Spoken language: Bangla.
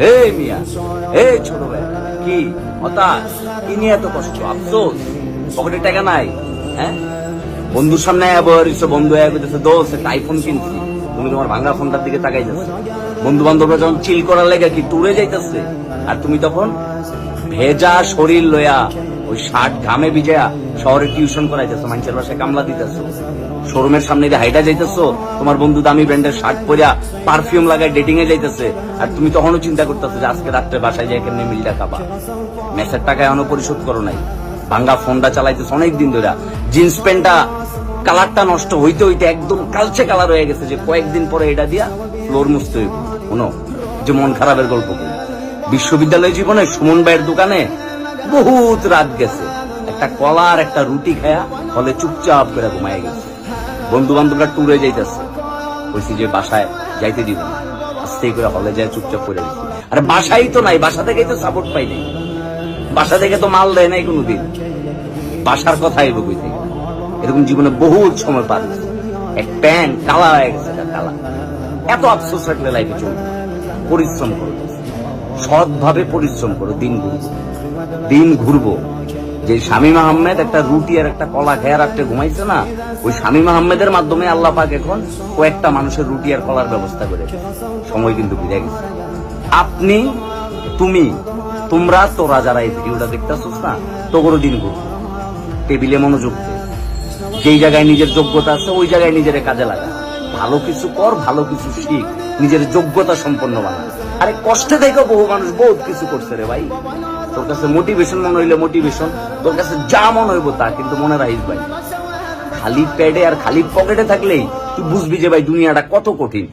এই মিয়া, এই ছোট ভাই, কি হতাশ, কি নিয়ে এত কষ্ট, আফসোস, পকেটে টাকা নাই? হ্যাঁ, বন্ধুর সামনে বন্ধু কইতেছে দোস্ত একটা আইফোন কিনছি, তুমি তোমার ভাঙা ফোনটার দিকে তাকাই যাচ্ছে। বন্ধু বান্ধবরা যখন চিল করার লেগে কি টুরে যাইতেছে, আর তুমি তখন ভেজা শরীর লইয়া ওই শার্ট ঘামে ভিজা শহরে টিউশন করাইতেছো, মানুষের বাসায় কামলা দিতেছো, শোরুমের সামনে দিয়ে হাইটা যাইতেছো, তোমার বন্ধু দামি ব্র্যান্ডের শার্ট পরিয়া পারফিউম লাগায় ডেটিং এ যাইতেছে, আর তুমি তখনও চিন্তা করতেছো যে আজকে রাত্রে বাসায় যাই কেমনি মিলটা খাবা। মেসের টাকা এখনো পরিশোধ করো নাই, ভাঙ্গা ফোনটা চালাইতেছো অনেকদিন ধরে, জিন্স প্যান্টটা কালারটা নষ্ট হইতে হইতে একদম কালচে কালার হয়ে গেছে, যে কয়েকদিন পরে এটা দিয়া ফ্লোর মুছতে হইব। শোনো, যে মন খারাপের গল্প করি, বিশ্ববিদ্যালয় জীবনে সুমন ভাইয়ের দোকানে বহুত রাত গেছে, একটা কলা আর একটা রুটি খায়া ফলে চুপচাপ করে ঘুমায় গেছে। বন্ধু বান্ধবরা ট্যুরে যাইতেছে, বলছি যে বাসায় যাইতে দিব না, আস্তে করে হলে যায় চুপচাপ করে গেছি। আর বাসাই তো নাই, বাসা থেকে তো সাপোর্ট পাই নাই, বাসা থেকে তো মাল দেয় নাই কোনোদিন, বাসার কথা আইব কই থেকে? এরকম জীবনে বহুত সময় পার হয়েছে, এক প্যান্ট কালা হয়ে গেছে, কালা। এত আফসোস রাখলে লাইফে চলবে। পরিশ্রম করো, সৎভাবে পরিশ্রম করো, দিন ঘুরবো। যে শামীম আহমেদ একটা রুটি আর একটা কলা খেয়ে রাখতে ঘুমাইছে না, ওই শামীম আহমেদের মাধ্যমে আল্লাহ পাক এখন কয়েকটা মানুষের রুটি আর কলার ব্যবস্থা করে। সময় কিন্তু ফিরে গেছে। আপনি, তুমি, তোরা যারা এই ভিডিওটা দেখতেছস না, তোরও দিন ঘুরবো। টেবিলে মনোযোগ দে, যেই জায়গায় নিজের যোগ্যতা আছে ওই জায়গায় নিজের কাজে লাগা, ভালো কিছু কর, ভালো কিছু শিখ, নিজের যোগ্যতা সম্পন্ন বানা। আরে কষ্টে দেখো বহু মানুষ বহুত কিছু করছে রে ভাই। তোর কাছে মোটিভেশন মনে হইলে মোটিভেশন, তোর কাছে যা মনে হইব তা, কিন্তু মনে রাখিস ভাই, খালি প্যাডে আর খালি পকেটে থাকলেই তুই বুঝবি যে ভাই দুনিয়াটা কত কঠিন।